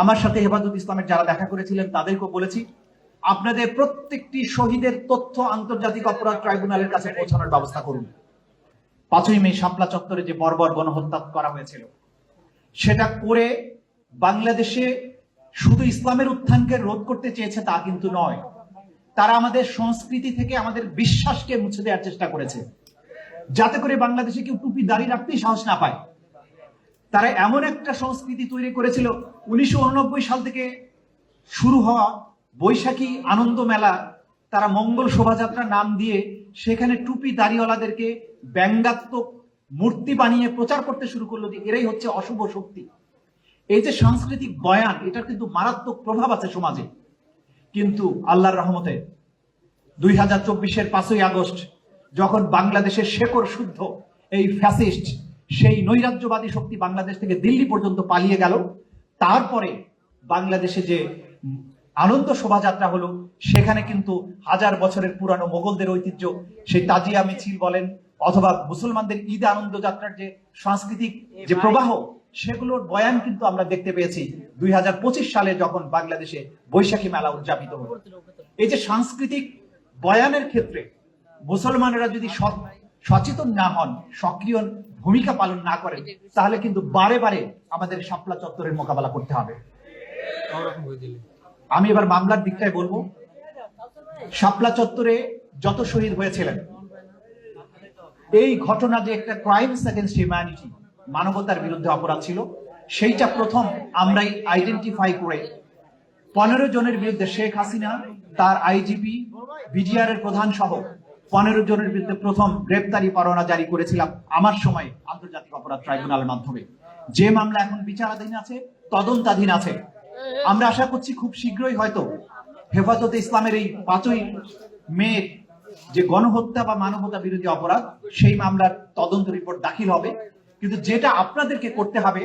আমার সাথে হেফাজত ইসলামের যারা দেখা করেছিলেন তাদেরকেও বলেছি, আপনাদের প্রত্যেকটি শহীদের তথ্য আন্তর্জাতিক অপরাধ ট্রাইব্যুনালের কাছে পৌঁছানোর ব্যবস্থা করুন। 5ই মে শাপলা চত্বরে যে বর্বর গণহত্যা করা হয়েছিল, সেটা করে বাংলাদেশে শুধু ইসলামের উত্থানকে রোধ করতে চেয়েছে তা কিন্তু নয়, তারা আমাদের সংস্কৃতি থেকে আমাদের বিশ্বাসকে মুছে দেওয়ার চেষ্টা করেছে, যাতে করে বাংলাদেশে কেউ টুপি দাঁড়িয়ে রাখতেই সাহস না পায়। তারা এমন একটা সংস্কৃতি তৈরি করেছিল, 1989 সাল থেকে শুরু হওয়া বৈশাখী আনন্দ মেলা, তারা মঙ্গল শোভাযাত্রার নাম দিয়ে সেখানে টুপি দাড়িওয়ালাদেরকে ব্যঙ্গাত্মক মূর্তি বানিয়ে প্রচার করতে শুরু করলো যে এরাই হচ্ছে অশুভ শক্তি। এই যে সাংস্কৃতিক বয়ান, এটার কিন্তু মারাত্মক প্রভাব আছে সমাজে। কিন্তু আল্লাহর রহমতে 2024-এর 5ই আগস্ট যখন বাংলাদেশের শেকড় শুদ্ধ এই ফ্যাসিস্ট, সেই নৈরাজ্যবাদী শক্তি বাংলাদেশ থেকে দিল্লি পর্যন্ত পালিয়ে গেল, তারপরে বাংলাদেশে যে আনন্দ শোভাযাত্রা হলো, সেখানে কিন্তু হাজার বছরের পুরানো মোগলদের ঐতিহ্য, সেই তাজিয়া মিছিল বলেন অথবা মুসলমানদের ঈদ আনন্দ যাত্রার যে সাংস্কৃতিক যে প্রবাহ, সেগুলোর বয়ান কিন্তু আমরা দেখতে পেয়েছি 2025 সালে যখন বাংলাদেশে বৈশাখী মেলা উদযাপিত হলো। এই যে সাংস্কৃতিক বয়ানের ক্ষেত্রে মুসলমানেরা যদি সচেতন না হন, সক্রিয় ভূমিকা পালন না করেন, তাহলে কিন্তু বারে বারে আমাদের শাপলা চত্বরের মোকাবেলা করতে হবে। আমি এবার মামলার দিকটাই বলবো। শাপলা চত্বরে যত শহীদ হয়েছিলেন, এই ঘটনা যে একটা ক্রাইমস এগেইনস্ট হিউম্যানিটি, মানবতার বিরুদ্ধে অপরাধ ছিল, সেইটা প্রথম আমরাই আইডেন্টিফাই করে 15 জনের বিরুদ্ধে, শেখ হাসিনা, তার আইজিপি, বিডিআর এর প্রধান সহ 15 জনের বিরুদ্ধে প্রথম গ্রেপ্তারি পরোয়ানা জারি করেছিলাম আমার সময় আন্তর্জাতিক অপরাধ ট্রাইব্যুনালের মাধ্যমে। যে মামলা এখন বিচারাধীন আছে, তদন্তাধীন আছে। আমরা আশা করছি খুব শীঘ্রই হয়তো হেফাজতে ইসলামের এই 5ই মে যে গণহত্যা বা মানবতা বিরোধী অপরাধ, সেই মামলার তদন্ত রিপোর্ট দাখিল হবে। কিন্তু যেটা আপনাদেরকে করতে হবে,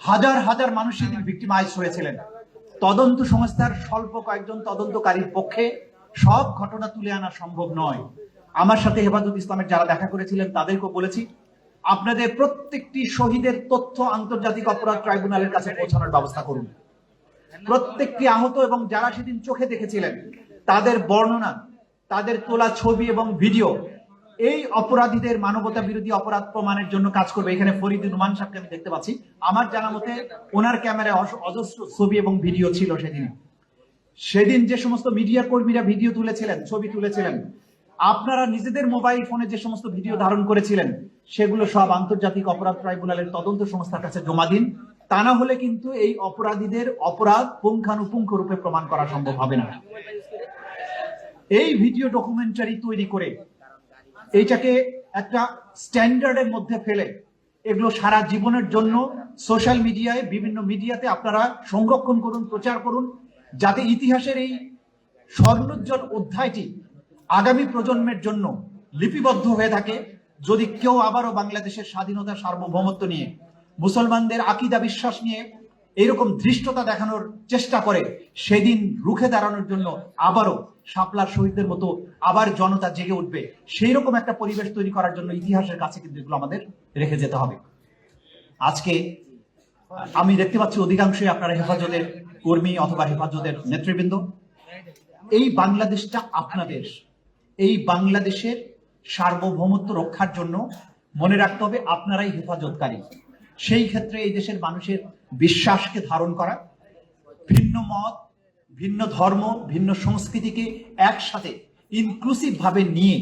হাজার হাজার মানুষ সেদিন ভিক্টিমাইজ হয়েছিলেন। তদন্ত সংস্থার স্বল্প কয়েকজন তদন্তকারীর পক্ষে সব ঘটনা তুলে আনা সম্ভব নয়। আমার সাথে হেফাজত ইসলামের যারা দেখা করেছিলেন তাদেরকেও বলেছি, আপনাদের প্রত্যেকটি শহীদের তথ্য আন্তর্জাতিক অপরাধ ট্রাইব্যুনালের কাছে পৌঁছানোর ব্যবস্থা করুন। প্রত্যেকটি আহত এবং যারা সেদিন চোখে দেখেছিলেন তাদের বর্ণনা, তাদের তোলা ছবি এবং ভিডিও এই অপরাধীদের মানবতা বিরোধী অপরাধ প্রমাণের জন্য কাজ করবে। এখানে ফরিদুর রহমান সাহেবকে আমি দেখতে পাচ্ছি, আমার জানা মতে ওনার ক্যামেরায় অজস্র ছবি এবং ভিডিও ছিল। সেদিন যে সমস্ত মিডিয়া কর্মীরা ভিডিও তুলেছিলেন, ছবি তুলেছিলেন, আপনারা নিজেদের মোবাইল ফোনে যে সমস্ত ভিডিও ধারণ করেছিলেন, সেগুলো সব আন্তর্জাতিক অপরাধ ট্রাইব্যুনালের তদন্ত সংস্থার কাছে জমা দিন। তা না হলে কিন্তু এই অপরাধীদের অপরাধ পুঙ্খানুপুঙ্খ রূপে প্রমাণ করা সম্ভব হবে না। এই ভিডিও ডকুমেন্টারি তৈরি করে এইটাকে একটা স্ট্যান্ডার্ডের মধ্যে ফেলে এগুলো সারা জীবনের জন্য সোশ্যাল মিডিয়ায়, বিভিন্ন মিডিয়াতে আপনারা সংরক্ষণ করুন, প্রচার করুন, যাতে ইতিহাসের এই স্বর্ণোজ্জ্বল অধ্যায়টি আগামী প্রজন্মের জন্য লিপিবদ্ধ হয়ে থাকে। যদি কেউ আবারও বাংলাদেশের স্বাধীনতা, সার্বভৌমত্ব নিয়ে, মুসলমানদের আকীদা বিশ্বাস নিয়ে এরকম ধৃষ্টতা দেখানোর চেষ্টা করে, সেদিন রুখে দাঁড়ানোর জন্য আবারও শাপলার শহীদদের মতো আবার জনতা জেগে উঠবে, সেই রকম একটা পরিবেশ তৈরি করার জন্য ইতিহাসের কাছে কিন্তু এগুলো আমাদের রেখে যেতে হবে। আজকে আমি দেখতে পাচ্ছি অধিকাংশই আপনারা হেফাজতের কর্মী অথবা হেফাজতের নেতৃবৃন্দ। এই বাংলাদেশটা আপনাদের, এই বাংলাদেশের সার্বভৌমত্ব রক্ষার জন্য মনে রাখতে হবে আপনারাই হেফাজতকারী। সেই ক্ষেত্রে এই দেশের মানুষের বিশ্বাসকে ধারণ করা, ভিন্ন মত, ভিন্ন ধর্ম, ভিন্ন সংস্কৃতিকে একসাথে ইনক্লুসিভ ভাবে নিয়ে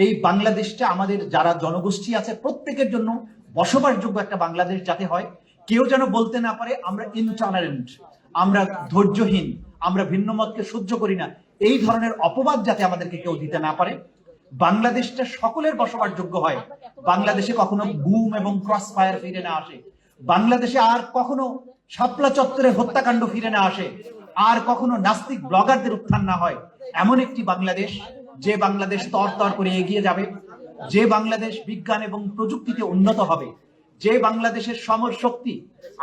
এই বাংলাদেশটা আমাদের যারা জনগোষ্ঠী আছে প্রত্যেকের জন্য বসবাসযোগ্য একটা বাংলাদেশ যাতে হয়। কেউ যেন বলতে না পারে আমরা ইনটলারেন্ট, আমরা ধৈর্যহীন, আমরা ভিন্ন মতকে সহ্য করি না, এই ধরনের অপবাদ যাতে আমাদেরকে কেউ দিতে না পারে। বাংলাদেশটা সকলের বসবাসযোগ্য হয়, বাংলাদেশে কখনো গুম এবং ক্রস ফায়ার ফিরে না আসে, বাংলাদেশে আর কখনো শাপলা চত্বরের হত্যাকাণ্ড ফিরে না আসে, আর কখনো নাস্তিক ব্লগারদের উত্থান না হয়। এমন একটি বাংলাদেশ, যে বাংলাদেশ তর করে এগিয়ে যাবে, যে বাংলাদেশ বিজ্ঞান এবং প্রযুক্তিতে উন্নত হবে, যে বাংলাদেশের সমর শক্তি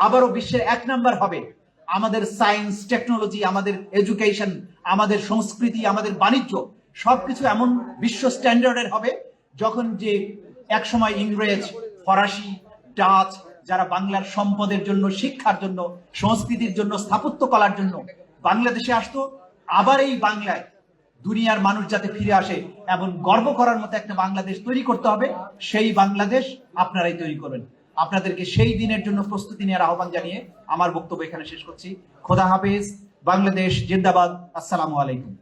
আবারও বিশ্বের 1 নাম্বার হবে। আমাদের সায়েন্স, টেকনোলজি, আমাদের এডুকেশন, আমাদের সংস্কৃতি, আমাদের বাণিজ্য সবকিছু এমন বিশ্ব স্ট্যান্ডার্ডের হবে, যখন যে একসময় ইংরেজ, ফরাসি, ডাচ, যারা বাংলার সম্পদের জন্য, শিক্ষার জন্য, সংস্কৃতির জন্য, স্থাপত্য কলার জন্য বাংলাদেশে আসতো, আবার এই বাংলায় দুনিয়ার মানুষ যাতে ফিরে আসে এবং গর্ব করার মতো একটা বাংলাদেশ তৈরি করতে হবে, সেই বাংলাদেশ আপনারাই তৈরি করবেন। আপনাদেরকে সেই দিনের জন্য প্রস্তুতি নেওয়ার আহ্বান জানিয়ে আমার বক্তব্য এখানে শেষ করছি। খোদা হাফেজ। বাংলাদেশ জিন্দাবাদ। আসসালামু আলাইকুম।